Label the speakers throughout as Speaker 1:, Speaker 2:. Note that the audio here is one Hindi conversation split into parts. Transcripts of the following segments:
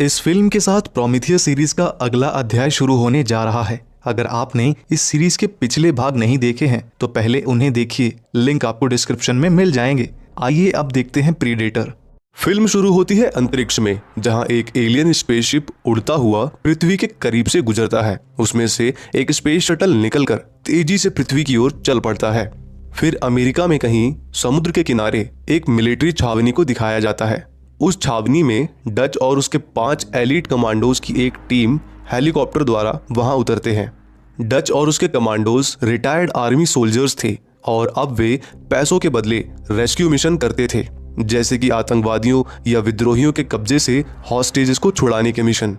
Speaker 1: इस फिल्म के साथ प्रोमीथियस सीरीज का अगला अध्याय शुरू होने जा रहा है। अगर आपने इस सीरीज के पिछले भाग नहीं देखे हैं तो पहले उन्हें देखिए, लिंक आपको डिस्क्रिप्शन में मिल जाएंगे। आइए अब देखते हैं प्रीडेटर।
Speaker 2: फिल्म शुरू होती है अंतरिक्ष में, जहां एक एलियन स्पेसशिप उड़ता हुआ पृथ्वी के करीब से गुजरता है। उसमें से एक स्पेस शटल निकलकर तेजी से पृथ्वी की ओर चल पड़ता है। फिर अमेरिका में कहीं समुद्र के किनारे एक मिलिट्री छावनी को दिखाया जाता है। उस छावनी में डच और उसके 5 एलीट कमांडोज की एक टीम हेलीकॉप्टर द्वारा वहां उतरते हैं। डच और उसके कमांडोज रिटायर्ड आर्मी सोल्जर्स थे और अब वे पैसों के बदले रेस्क्यू मिशन करते थे, जैसे कि आतंकवादियों या विद्रोहियों के कब्जे से हॉस्टेजेस को छुड़ाने के मिशन।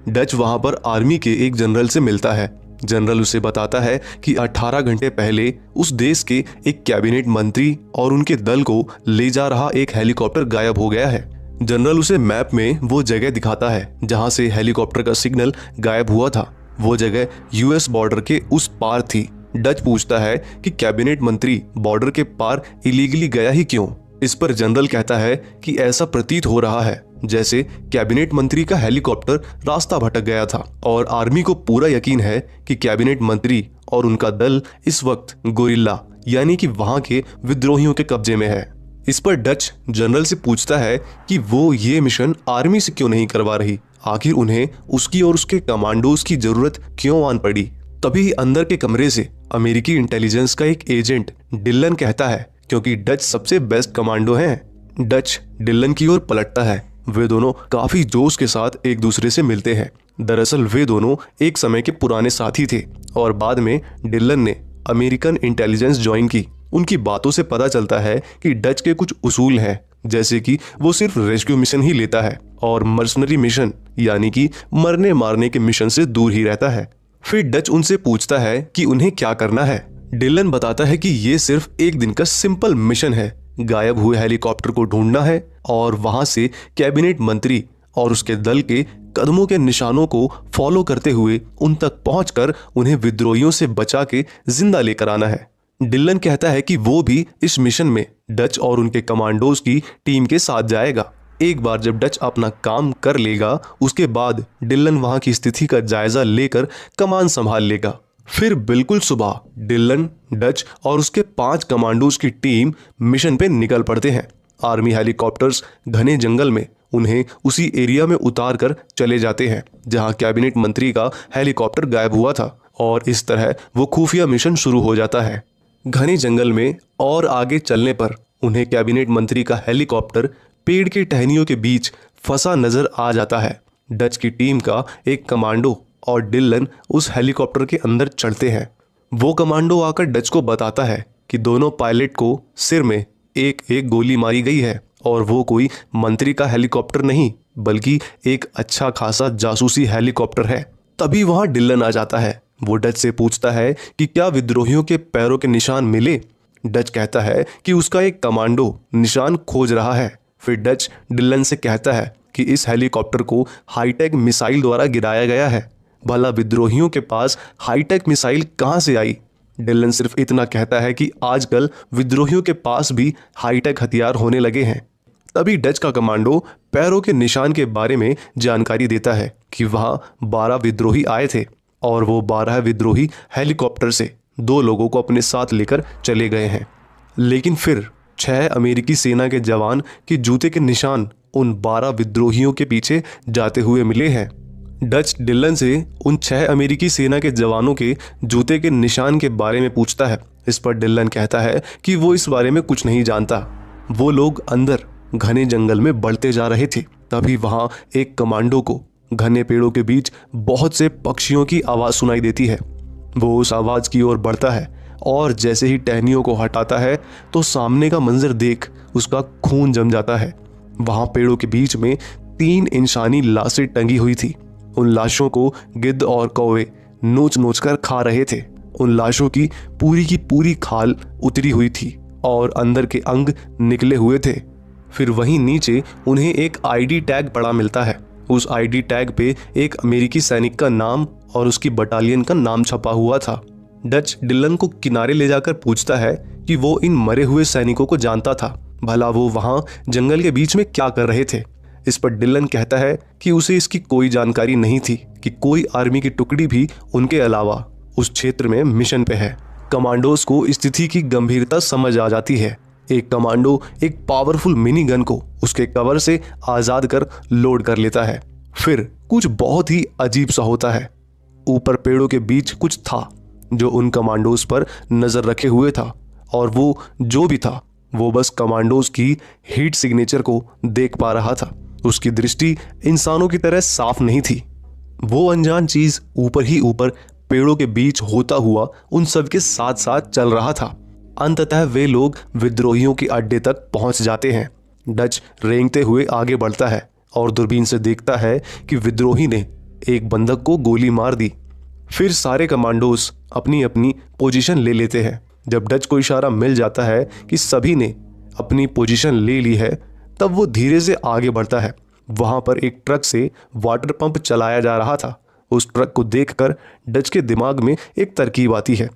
Speaker 2: डच वहां पर आर्मी के एक जनरल से मिलता है। जनरल उसे बताता है कि 18 घंटे पहले उस देश के एक कैबिनेट मंत्री और उनके दल को ले जा रहा एक हेलीकॉप्टर गायब हो गया है। जनरल उसे मैप में वो जगह दिखाता है जहां से हेलीकॉप्टर का सिग्नल गायब हुआ था। वो जगह यूएस बॉर्डर के उस पार थी। डच पूछता है कि कैबिनेट मंत्री बॉर्डर के पार इलीगली गया ही क्यों। इस पर जनरल कहता है कि ऐसा प्रतीत हो रहा है जैसे कैबिनेट मंत्री का हेलीकॉप्टर रास्ता भटक गया था और आर्मी को पूरा यकीन है कि कैबिनेट मंत्री और उनका दल इस वक्त गोरिल्ला यानी कि वहां के विद्रोहियों के कब्जे में है। इस पर डच जनरल से पूछता है कि वो ये मिशन आर्मी से क्यों नहीं करवा रही, आखिर उन्हें उसकी और उसके कमांडोज की जरूरत क्यों आन पड़ी। तभी अंदर के कमरे से अमेरिकी इंटेलिजेंस का एक एजेंट डिलन कहता है, क्योंकि डच सबसे बेस्ट कमांडो हैं। डच डिलन की ओर पलटता है। वे दोनों काफी जोश के साथ एक दूसरे से मिलते हैं। दरअसल वे दोनों एक समय के पुराने साथी थे और बाद में डिलन ने अमेरिकन इंटेलिजेंस ज्वाइन की। उनकी बातों से पता चलता है कि डच के कुछ उसूल हैं, जैसे कि वो सिर्फ रेस्क्यू मिशन ही लेता है और मर्सनरी मिशन यानी कि मरने मारने के मिशन से दूर ही रहता है। फिर डच उनसे पूछता है कि उन्हें क्या करना है। डिलन बताता है कि ये सिर्फ एक दिन का सिंपल मिशन है, गायब हुए हेलीकॉप्टर को ढूंढना है और वहां से कैबिनेट मंत्री और उसके दल के कदमों के निशानों को फॉलो करते हुए उन तक पहुंचकर उन्हें विद्रोहियों से बचा के जिंदा लेकर आना है। डिलन कहता है कि वो भी इस मिशन में डच और उनके कमांडोज की टीम के साथ जाएगा। एक बार जब डच अपना काम कर लेगा, उसके बाद डिलन वहां की स्थिति का जायजा लेकर कमान संभाल लेगा। फिर बिल्कुल सुबह डिलन, डच और उसके 5 कमांडोज की टीम मिशन पे निकल पड़ते हैं। आर्मी हेलीकॉप्टर्स घने जंगल में उन्हें उसी एरिया में उतार कर चले जाते हैं जहां कैबिनेट मंत्री का हेलीकॉप्टर गायब हुआ था और इस तरह वो खुफिया मिशन शुरू हो जाता है। घने जंगल में और आगे चलने पर उन्हें कैबिनेट मंत्री का हेलीकॉप्टर पेड़ के टहनियों के बीच फंसा नजर आ जाता है। डच की टीम का एक कमांडो और डिलन उस हेलीकॉप्टर के अंदर चढ़ते हैं। वो कमांडो आकर डच को बताता है कि दोनों पायलट को सिर में एक एक गोली मारी गई है और वो कोई मंत्री का हेलीकॉप्टर नहीं बल्कि एक अच्छा खासा जासूसी हेलीकॉप्टर है। तभी वहां डिलन आ जाता है। वो डच से पूछता है कि क्या विद्रोहियों के पैरों के निशान मिले। डच कहता है कि उसका एक कमांडो निशान खोज रहा है। फिर डच डिलन से कहता है कि इस हेलीकॉप्टर को हाईटेक मिसाइल द्वारा गिराया गया है। भला विद्रोहियों के पास हाईटेक मिसाइल कहां से आई। डिलन सिर्फ इतना कहता है कि आजकल विद्रोहियों के पास भी हाईटेक हथियार होने लगे हैं। तभी डच का कमांडो पैरों के निशान के बारे में जानकारी देता है कि वहां 12 विद्रोही आए थे और वो 12 विद्रोही हेलीकॉप्टर से 2 लोगों को अपने साथ लेकर चले गए हैं। लेकिन फिर 6 अमेरिकी सेना के जवान के जूते के निशान उन 12 विद्रोहियों के पीछे जाते हुए मिले हैं। डच डिलन से उन 6 अमेरिकी सेना के जवानों के जूते के निशान के बारे में पूछता है। इस पर डिलन कहता है कि वो इस बारे में कुछ नहीं जानता। वो लोग अंदर घने जंगल में बढ़ते जा रहे थे। तभी वहां एक कमांडो को घने पेड़ों के बीच बहुत से पक्षियों की आवाज सुनाई देती है। वो उस आवाज की ओर बढ़ता है और जैसे ही टहनियों को हटाता है तो सामने का मंजर देख उसका खून जम जाता है। वहां पेड़ों के बीच में 3 इंसानी लाशें टंगी हुई थी। उन लाशों को गिद्ध और कौवे नोच नोच कर खा रहे थे। उन लाशों की पूरी खाल उतरी हुई थी और अंदर के अंग निकले हुए थे। फिर वहीं नीचे उन्हें एक आईडी टैग पड़ा मिलता है। उस आईडी टैग पे एक अमेरिकी सैनिक का नाम और उसकी बटालियन का नाम छपा हुआ था। डच डिलन को किनारे ले जाकर पूछता है कि वो इन मरे हुए सैनिकों को जानता था। भला वो वहां जंगल के बीच में क्या कर रहे थे। इस पर डिलन कहता है कि उसे इसकी कोई जानकारी नहीं थी कि कोई आर्मी की टुकड़ी भी उनके अलावा उस क्षेत्र में मिशन पे है। कमांडोज को स्थिति की गंभीरता समझ आ जाती है। एक कमांडो एक पावरफुल मिनी गन को उसके कवर से आजाद कर लोड कर लेता है। फिर कुछ बहुत ही अजीब सा होता है। ऊपर पेड़ों के बीच कुछ था जो उन कमांडोज पर नजर रखे हुए था, और वो जो भी था वो बस कमांडोज की हीट सिग्नेचर को देख पा रहा था। उसकी दृष्टि इंसानों की तरह साफ नहीं थी। वो अनजान चीज ऊपर ही ऊपर पेड़ों के बीच होता हुआ उन सब के साथ साथ चल रहा था। अंततः वे लोग विद्रोहियों के अड्डे तक पहुंच जाते हैं। डच रेंगते हुए आगे बढ़ता है और दूरबीन से देखता है कि विद्रोही ने एक बंधक को गोली मार दी। फिर सारे कमांडोज अपनी अपनी पोजीशन ले लेते हैं। जब डच को इशारा मिल जाता है कि सभी ने अपनी पोजीशन ले ली है, तब वो धीरे से आगे बढ़ता है। वहां पर एक ट्रक से वाटर पंप चलाया जा रहा था। उस ट्रक को देखकर डच के दिमाग में एक तरकीब आती है।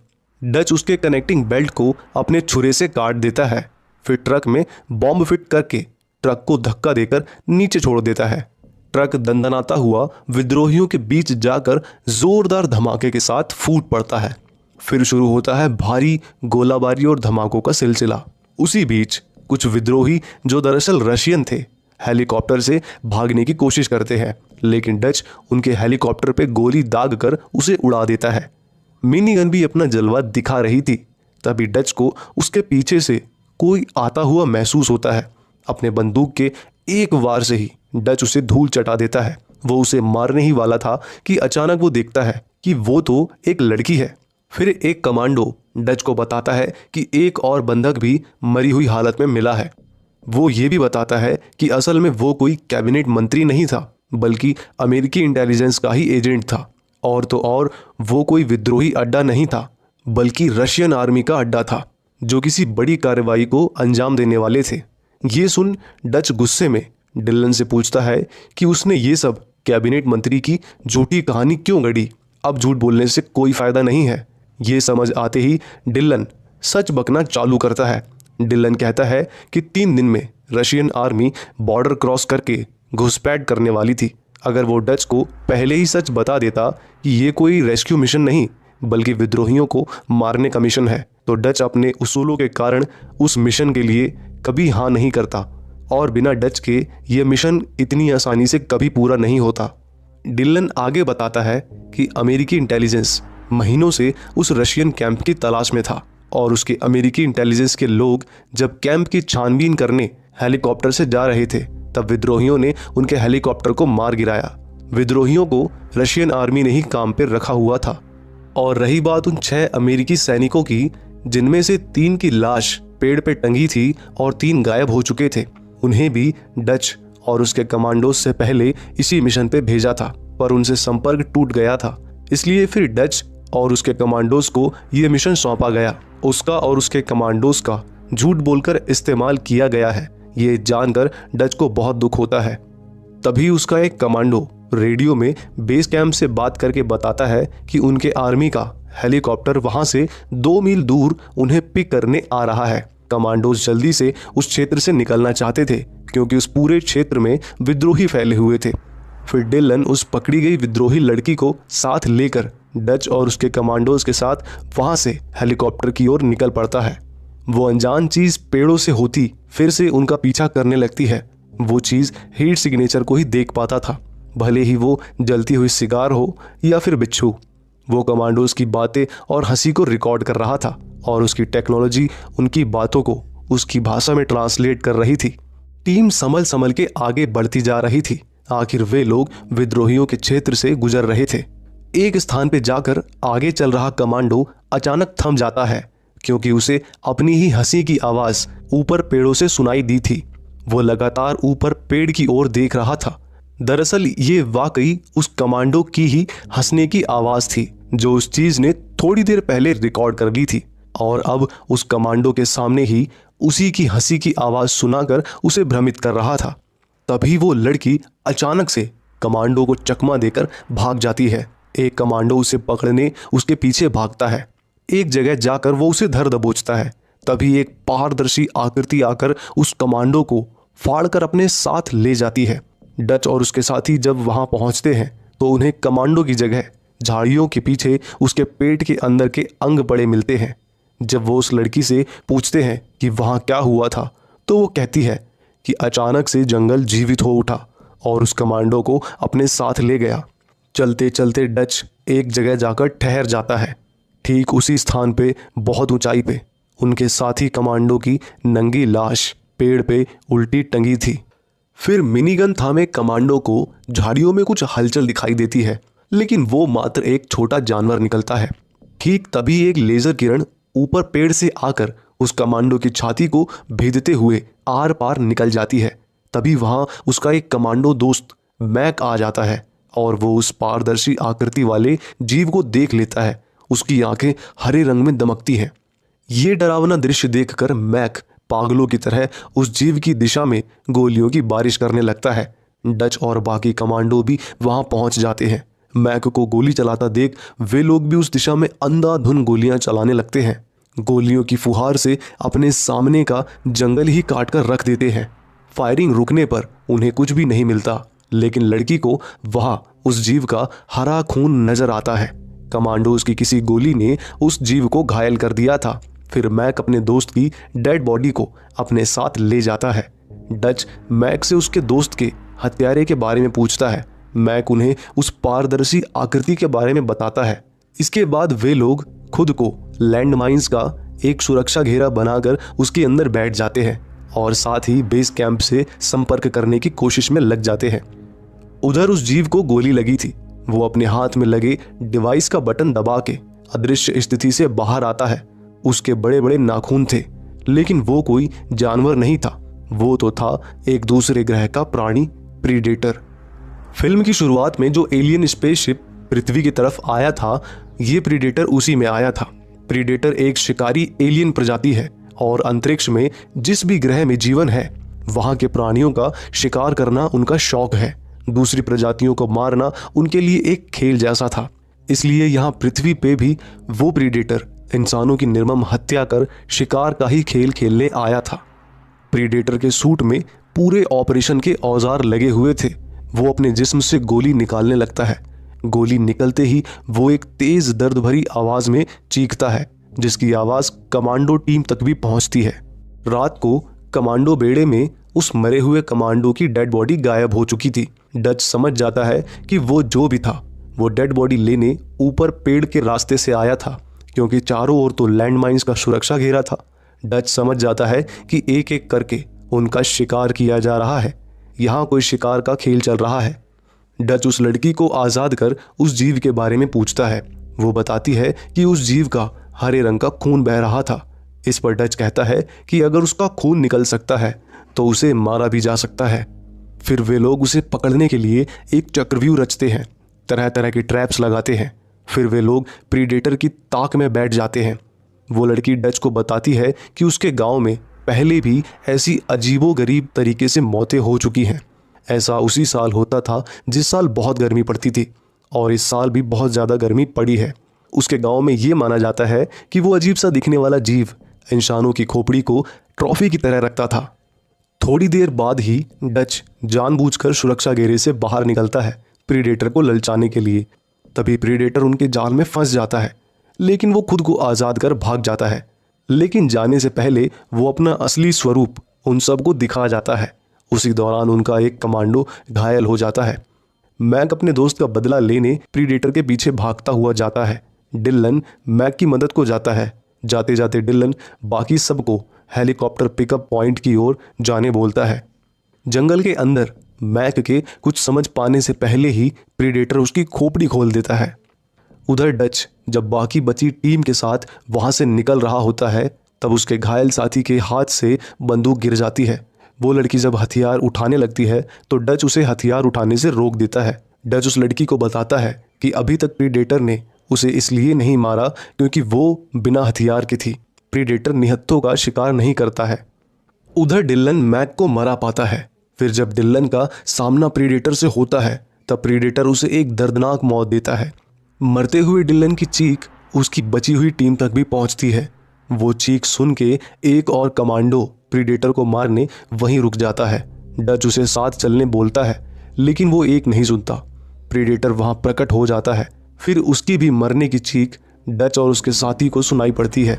Speaker 2: डच उसके कनेक्टिंग बेल्ट को अपने छुरे से काट देता है। फिर ट्रक में बॉम्ब फिट करके ट्रक को धक्का देकर नीचे छोड़ देता है। ट्रक दंदनाता हुआ विद्रोहियों के बीच जाकर जोरदार धमाके के साथ फूट पड़ता है। फिर शुरू होता है भारी गोलाबारी और धमाकों का सिलसिला। उसी बीच कुछ विद्रोही जो दरअसल रशियन थे हेलीकॉप्टर से भागने की कोशिश करते हैं, लेकिन डच उनके हेलीकॉप्टर पे गोली दाग कर उसे उड़ा देता है। मिनी गन भी अपना जलवा दिखा रही थी। तभी डच को उसके पीछे से कोई आता हुआ महसूस होता है। अपने बंदूक के एक वार से ही डच उसे धूल चटा देता है। वो उसे मारने ही वाला था कि अचानक वो देखता है कि वो तो एक लड़की है। फिर एक कमांडो डच को बताता है कि एक और बंधक भी मरी हुई हालत में मिला है। वो ये भी बताता है कि असल में वो कोई कैबिनेट मंत्री नहीं था, बल्कि अमेरिकी इंटेलिजेंस का ही एजेंट था। और तो और वो कोई विद्रोही अड्डा नहीं था, बल्कि रशियन आर्मी का अड्डा था जो किसी बड़ी कार्रवाई को अंजाम देने वाले थे। ये सुन डच गुस्से में डिलन से पूछता है कि उसने ये सब कैबिनेट मंत्री की झूठी कहानी क्यों गढ़ी। अब झूठ बोलने से कोई फायदा नहीं है। ये समझ आते ही डिलन सच बकना चालू करता है। डिलन कहता है कि 3 दिन में रशियन आर्मी बॉर्डर क्रॉस करके घुसपैठ करने वाली थी। अगर वो डच को पहले ही सच बता देता कि ये कोई रेस्क्यू मिशन नहीं बल्कि विद्रोहियों को मारने का मिशन है, तो डच अपने उसूलों के कारण उस मिशन के लिए कभी हाँ नहीं करता, और बिना डच के ये मिशन इतनी आसानी से कभी पूरा नहीं होता। डिलन आगे बताता है कि अमेरिकी इंटेलिजेंस महीनों से उस रशियन कैंप की तलाश में था, और उसके अमेरिकी इंटेलिजेंस के लोग जब कैंप की छानबीन करने हेलीकॉप्टर से जा रहे थे, तब विद्रोहियों ने उनके हेलीकॉप्टर को मार गिराया। विद्रोहियों को रशियन आर्मी ने ही काम पर रखा हुआ था। और रही बात उन 6 अमेरिकी सैनिकों की, जिनमें से 3 की लाश पेड़ पे टंगी थी और 3 गायब हो चुके थे, उन्हें भी डच और उसके कमांडोज से पहले इसी मिशन पे भेजा था, पर उनसे संपर्क टूट गया था। इसलिए फिर डच और उसके कमांडोज को यह मिशन सौंपा गया। उसका और उसके कमांडोज का झूठ बोलकर इस्तेमाल किया गया है, ये जानकर डच को बहुत दुख होता है। तभी उसका एक कमांडो रेडियो में बेस कैंप से बात करके बताता है कि उनके आर्मी का हेलीकॉप्टर वहां से 2 मील दूर उन्हें पिक करने आ रहा है। कमांडोज जल्दी से उस क्षेत्र से निकलना चाहते थे क्योंकि उस पूरे क्षेत्र में विद्रोही फैले हुए थे। फिर डिलन उस पकड़ी गई विद्रोही लड़की को साथ लेकर डच और उसके कमांडोज के साथ वहां से हेलीकॉप्टर की ओर निकल पड़ता है। वो अनजान चीज पेड़ों से होती फिर से उनका पीछा करने लगती है। वो चीज हीट सिग्नेचर को ही देख पाता था, भले ही वो जलती हुई सिगार हो या फिर बिच्छू। वो कमांडोज की बातें और हंसी को रिकॉर्ड कर रहा था और उसकी टेक्नोलॉजी उनकी बातों को उसकी भाषा में ट्रांसलेट कर रही थी। टीम संभल संभल के आगे बढ़ती जा रही थी। आखिर वे लोग विद्रोहियों के क्षेत्र से गुजर रहे थे। एक स्थान पे जाकर आगे चल रहा कमांडो अचानक थम जाता है क्योंकि उसे अपनी ही हंसी की आवाज ऊपर पेड़ों से सुनाई दी थी। वो लगातार ऊपर पेड़ की ओर देख रहा था। दरअसल ये वाकई उस कमांडो की ही हंसने की आवाज थी जो उस चीज ने थोड़ी देर पहले रिकॉर्ड कर ली थी, और अब उस कमांडो के सामने ही उसी की हंसी की आवाज सुनाकर उसे भ्रमित कर रहा था। तभी वो लड़की अचानक से कमांडो को चकमा देकर भाग जाती है। एक कमांडो उसे पकड़ने उसके पीछे भागता है। एक जगह जाकर वो उसे धर दबोचता है। तभी एक पारदर्शी आकृति आकर उस कमांडो को फाड़कर अपने साथ ले जाती है। डच और उसके साथी जब वहां पहुंचते हैं तो उन्हें कमांडो की जगह झाड़ियों के पीछे उसके पेट के अंदर के अंग पड़े मिलते हैं। जब वो उस लड़की से पूछते हैं कि वहां क्या हुआ था तो वो कहती है कि अचानक से जंगल जीवित हो उठा और उस कमांडो को अपने साथ ले गया। चलते चलते डच एक जगह जाकर ठहर जाता है। ठीक उसी स्थान पे बहुत ऊंचाई पे उनके साथी कमांडो की नंगी लाश पेड़ पे उल्टी टंगी थी। फिर मिनीगन थामे कमांडो को झाड़ियों में कुछ हलचल दिखाई देती है, लेकिन वो मात्र एक छोटा जानवर निकलता है। ठीक तभी एक लेजर किरण ऊपर पेड़ से आकर उस कमांडो की छाती को भेदते हुए आर पार निकल जाती है। तभी वहां उसका एक कमांडो दोस्त मैक आ जाता है और वो उस पारदर्शी आकृति वाले जीव को देख लेता है। उसकी आंखें हरे रंग में दमकती हैं। ये डरावना दृश्य देखकर मैक पागलों की तरह उस जीव की दिशा में गोलियों की बारिश करने लगता है। डच और बाकी कमांडो भी वहां पहुंच जाते हैं। मैक को गोली चलाता देख वे लोग भी उस दिशा में अंधाधुंध गोलियां चलाने लगते हैं। गोलियों की फुहार से अपने सामने का जंगल ही काट कर रख देते हैं। फायरिंग रुकने पर उन्हें कुछ भी नहीं मिलता, लेकिन लड़की को वहां उस जीव का हरा खून नजर आता है। कमांडोज की किसी गोली ने उस जीव को घायल कर दिया था। फिर मैक अपने दोस्त की डेड बॉडी को अपने साथ ले जाता है। डच मैक से उसके दोस्त के हत्यारे के बारे में पूछता है। मैक उन्हें उस पारदर्शी आकृति के बारे में बताता है। इसके बाद वे लोग खुद को लैंड माइंस का एक सुरक्षा घेरा बनाकर उसके अंदर बैठ जाते हैं और साथ ही बेस कैंप से संपर्क करने की कोशिश में लग जाते हैं। उधर उस जीव को गोली लगी थी। वो अपने हाथ में लगे डिवाइस का बटन दबा के अदृश्य स्थिति से बाहर आता है। उसके बड़े बड़े नाखून थे, लेकिन वो कोई जानवर नहीं था। वो तो था एक दूसरे ग्रह का प्राणी, प्रीडेटर। फिल्म की शुरुआत में जो एलियन स्पेसशिप पृथ्वी की तरफ आया था, ये प्रीडेटर उसी में आया था। प्रीडेटर एक शिकारी एलियन प्रजाति है और अंतरिक्ष में जिस भी ग्रह में जीवन है वहां के प्राणियों का शिकार करना उनका शौक है। दूसरी प्रजातियों को मारना उनके लिए एक खेल जैसा था। इसलिए यहाँ पृथ्वी पे भी वो प्रीडेटर इंसानों की निर्मम हत्या कर शिकार का ही खेल खेलने आया था। प्रीडेटर के सूट में पूरे ऑपरेशन के औजार लगे हुए थे। वो अपने जिस्म से गोली निकालने लगता है। गोली निकलते ही वो एक तेज दर्द भरी आवाज में चीखता है, जिसकी आवाज कमांडो टीम तक भी पहुंचती है। रात को कमांडो बेड़े में उस मरे हुए कमांडो की डेड बॉडी गायब हो चुकी थी। डच समझ जाता है कि वो जो भी था वो डेड बॉडी लेने ऊपर पेड़ के रास्ते से आया था, क्योंकि चारों ओर तो लैंड माइंस का सुरक्षा घेरा था। डच समझ जाता है कि एक एक करके उनका शिकार किया जा रहा है। यहाँ कोई शिकार का खेल चल रहा है। डच उस लड़की को आज़ाद कर उस जीव के बारे में पूछता है। वो बताती है कि उस जीव का हरे रंग का खून बह रहा था। इस पर डच कहता है कि अगर उसका खून निकल सकता है तो उसे मारा भी जा सकता है। फिर वे लोग उसे पकड़ने के लिए एक चक्रव्यूह रचते हैं, तरह तरह के ट्रैप्स लगाते हैं। फिर वे लोग प्रीडेटर की ताक में बैठ जाते हैं। वो लड़की डच को बताती है कि उसके गांव में पहले भी ऐसी अजीबोगरीब तरीके से मौतें हो चुकी हैं। ऐसा उसी साल होता था जिस साल बहुत गर्मी पड़ती थी, और इस साल भी बहुत ज़्यादा गर्मी पड़ी है। उसके गांव में ये माना जाता है कि वो अजीब सा दिखने वाला जीव इंसानों की खोपड़ी को ट्रॉफी की तरह रखता था। थोड़ी देर बाद ही डच जानबूझकर सुरक्षा घेरे से बाहर निकलता है प्रीडेटर को ललचाने के लिए। तभी प्रीडेटर उनके जाल में फंस जाता है, लेकिन वो खुद को आज़ाद कर भाग जाता है। लेकिन जाने से पहले वो अपना असली स्वरूप उन सबको दिखा जाता है। उसी दौरान उनका एक कमांडो घायल हो जाता है। मैक अपने दोस्त का बदला लेने प्रीडेटर के पीछे भागता हुआ जाता है। डिलन मैक की मदद को जाता है। जाते जाते डिलन बाकी सबको हेलीकॉप्टर पिकअप पॉइंट की ओर जाने बोलता है। जंगल के अंदर मैक के कुछ समझ पाने से पहले ही प्रीडेटर उसकी खोपड़ी खोल देता है। उधर डच जब बाकी बची टीम के साथ वहां से निकल रहा होता है, तब उसके घायल साथी के हाथ से बंदूक गिर जाती है। वो लड़की जब हथियार उठाने लगती है तो डच उसे हथियार उठाने से रोक देता है। डच उस लड़की को बताता है कि अभी तक प्रीडेटर ने उसे इसलिए नहीं मारा क्योंकि वो बिना हथियार की थी। प्रीडेटर निहत्थों का शिकार नहीं करता है। उधर डिलन मैक को मरा पाता है। फिर जब डिलन का सामना प्रीडेटर से होता है तब प्रीडेटर उसे एक दर्दनाक मौत देता है। मरते हुए डिलन की चीख उसकी बची हुई टीम तक भी पहुंचती है। वो चीख सुन के एक और कमांडो प्रीडेटर को मारने वहीं रुक जाता है। डच उसे साथ चलने बोलता है, लेकिन वो एक नहीं सुनता। प्रीडेटर वहां प्रकट हो जाता है। फिर उसकी भी मरने की चीख डच और उसके साथी को सुनाई पड़ती है।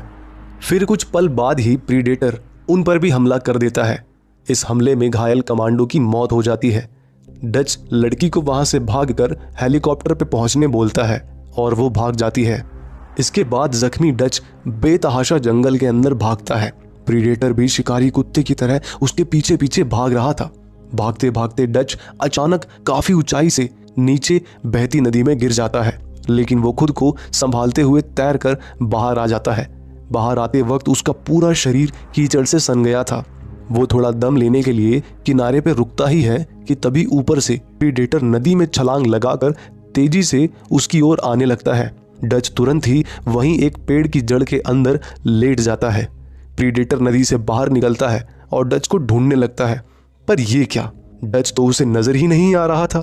Speaker 2: फिर कुछ पल बाद ही प्रीडेटर उन पर भी हमला कर देता है। इस हमले में घायल कमांडो की मौत हो जाती है। डच लड़की को वहां से भागकर हेलीकॉप्टर पे पहुंचने बोलता है और वो भाग जाती है। इसके बाद जख्मी डच बेतहाशा जंगल के अंदर भागता है। प्रीडेटर भी शिकारी कुत्ते की तरह उसके पीछे पीछे भाग रहा था। भागते भागते डच अचानक काफी ऊंचाई से नीचे बहती नदी में गिर जाता है, लेकिन वो खुद को संभालते हुए तैरकर बाहर आ जाता है। बाहर आते वक्त उसका पूरा शरीर कीचड़ से सन गया था। वो थोड़ा दम लेने के लिए किनारे पे रुकता ही है कि तभी ऊपर से प्रीडेटर नदी में छलांग लगाकर तेजी से उसकी ओर आने लगता है। डच तुरंत ही वहीं एक पेड़ की जड़ के अंदर लेट जाता है। प्रीडेटर नदी से बाहर निकलता है और डच को ढूंढने लगता है, पर ये क्या, डच तो उसे नजर ही नहीं आ रहा था।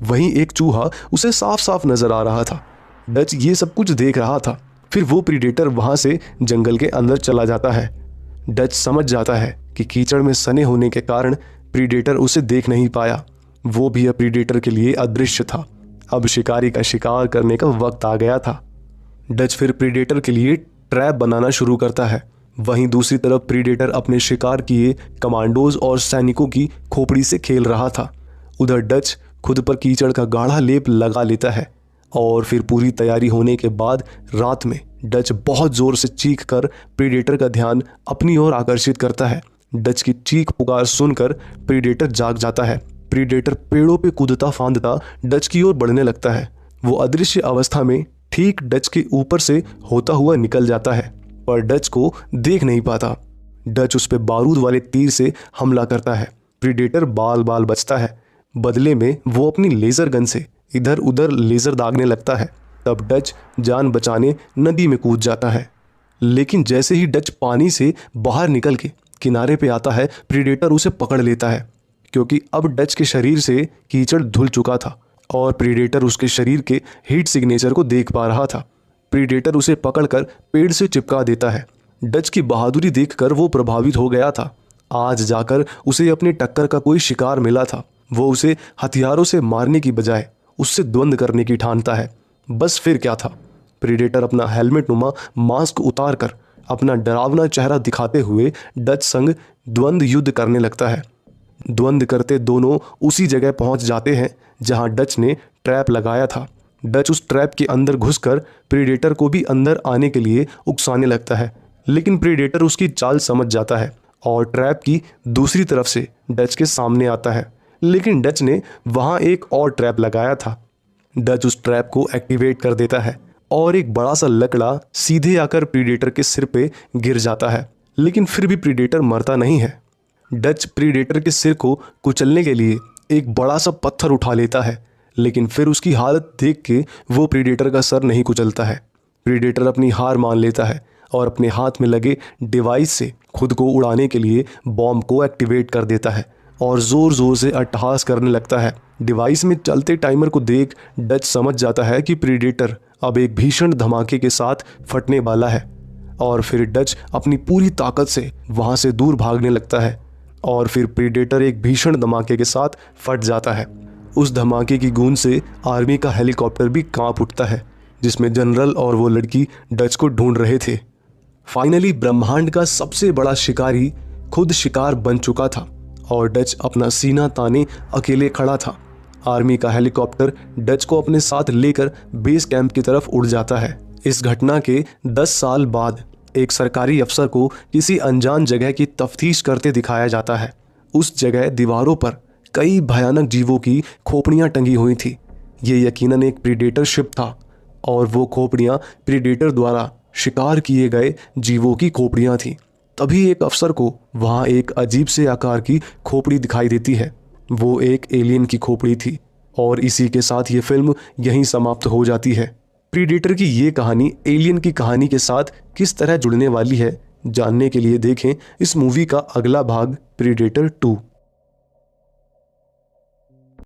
Speaker 2: वहीं एक चूहा उसे साफ साफ नजर आ रहा था। डच ये सब कुछ देख रहा था। फिर वो प्रीडेटर वहां से जंगल के अंदर चला जाता है। डच समझ जाता है कि कीचड़ में सने होने के कारण प्रीडेटर उसे देख नहीं पाया। वो भी अब प्रीडेटर के लिए अदृश्य था। अब शिकारी का शिकार करने का वक्त आ गया था। डच फिर प्रीडेटर के लिए ट्रैप बनाना शुरू करता है। वहीं दूसरी तरफ प्रीडेटर अपने शिकार किए कमांडोज और सैनिकों की खोपड़ी से खेल रहा था। उधर डच खुद पर कीचड़ का गाढ़ा लेप लगा लेता है और फिर पूरी तैयारी होने के बाद रात में डच बहुत जोर से चीख कर प्रीडेटर का ध्यान अपनी ओर आकर्षित करता है। डच की चीख पुकार सुनकर प्रीडेटर जाग जाता है। प्रीडेटर पेड़ों पे कूदता फांदता डच की ओर बढ़ने लगता है। वो अदृश्य अवस्था में ठीक डच के ऊपर से होता हुआ निकल जाता है, पर डच को देख नहीं पाता। डच उस पे बारूद वाले तीर से हमला करता है। प्रीडेटर बाल बाल बचता है। बदले में वो अपनी लेजर गन से इधर उधर लेजर दागने लगता है। तब डच जान बचाने नदी में कूद जाता है, लेकिन जैसे ही डच पानी से बाहर निकल के किनारे पे आता है, प्रीडेटर उसे पकड़ लेता है, क्योंकि अब डच के शरीर से कीचड़ धुल चुका था और प्रीडेटर उसके शरीर के हीट सिग्नेचर को देख पा रहा था। प्रीडेटर उसे पकड़कर पेड़ से चिपका देता है। डच की बहादुरी देखकर वो प्रभावित हो गया था। आज जाकर उसे अपने टक्कर का कोई शिकार मिला था। वो उसे हथियारों से मारने की बजाय उससे द्वंद्व करने की ठानता है। बस फिर क्या था, प्रीडेटर अपना हेलमेट नुमा मास्क उतार कर अपना डरावना चेहरा दिखाते हुए डच संग द्वंद्व युद्ध करने लगता है। द्वंद्व करते दोनों उसी जगह पहुंच जाते हैं जहां डच ने ट्रैप लगाया था। डच उस ट्रैप के अंदर घुसकर प्रीडेटर को भी अंदर आने के लिए उकसाने लगता है, लेकिन प्रीडेटर उसकी चाल समझ जाता है और ट्रैप की दूसरी तरफ से डच के सामने आता है। लेकिन डच ने वहां एक और ट्रैप लगाया था। डच उस ट्रैप को एक्टिवेट कर देता है और एक बड़ा सा लकड़ा सीधे आकर प्रीडेटर के सिर पे गिर जाता है, लेकिन फिर भी प्रीडेटर मरता नहीं है। डच प्रीडेटर के सिर को कुचलने के लिए एक बड़ा सा पत्थर उठा लेता है, लेकिन फिर उसकी हालत देख के वो प्रीडेटर का सर नहीं कुचलता है। प्रीडेटर अपनी हार मान लेता है और अपने हाथ में लगे डिवाइस से खुद को उड़ाने के लिए बॉम्ब को एक्टिवेट कर देता है और ज़ोर ज़ोर से अट्टहास करने लगता है। डिवाइस में चलते टाइमर को देख डच समझ जाता है कि प्रीडेटर अब एक भीषण धमाके के साथ फटने वाला है और फिर डच अपनी पूरी ताकत से वहां से दूर भागने लगता है और फिर प्रीडेटर एक भीषण धमाके के साथ फट जाता है। उस धमाके की गूंज से आर्मी का हेलीकॉप्टर भी कांप उठता है, जिसमें जनरल और वो लड़की डच को ढूंढ रहे थे। फाइनली ब्रह्मांड का सबसे बड़ा शिकारी खुद शिकार बन चुका था और डच अपना सीना ताने अकेले खड़ा था। आर्मी का हेलीकॉप्टर डच को अपने साथ लेकर बेस कैंप की तरफ उड़ जाता है। इस घटना के 10 साल बाद एक सरकारी अफसर को किसी अनजान जगह की तफ्तीश करते दिखाया जाता है। उस जगह दीवारों पर कई भयानक जीवों की खोपड़ियां टंगी हुई थी। ये यकीनन एक प्रीडेटर शिप था और वो खोपड़ियां प्रीडेटर द्वारा शिकार किए गए जीवों की खोपड़ियां थीं। तभी एक अफसर को वहां एक अजीब से आकार की खोपड़ी दिखाई देती है। वो एक एलियन की खोपड़ी थी और इसी के साथ ये फिल्म यहीं समाप्त हो जाती है। प्रीडेटर की ये कहानी एलियन की कहानी के साथ किस तरह जुड़ने वाली है, जानने के लिए देखें इस मूवी का अगला भाग प्रीडेटर 2।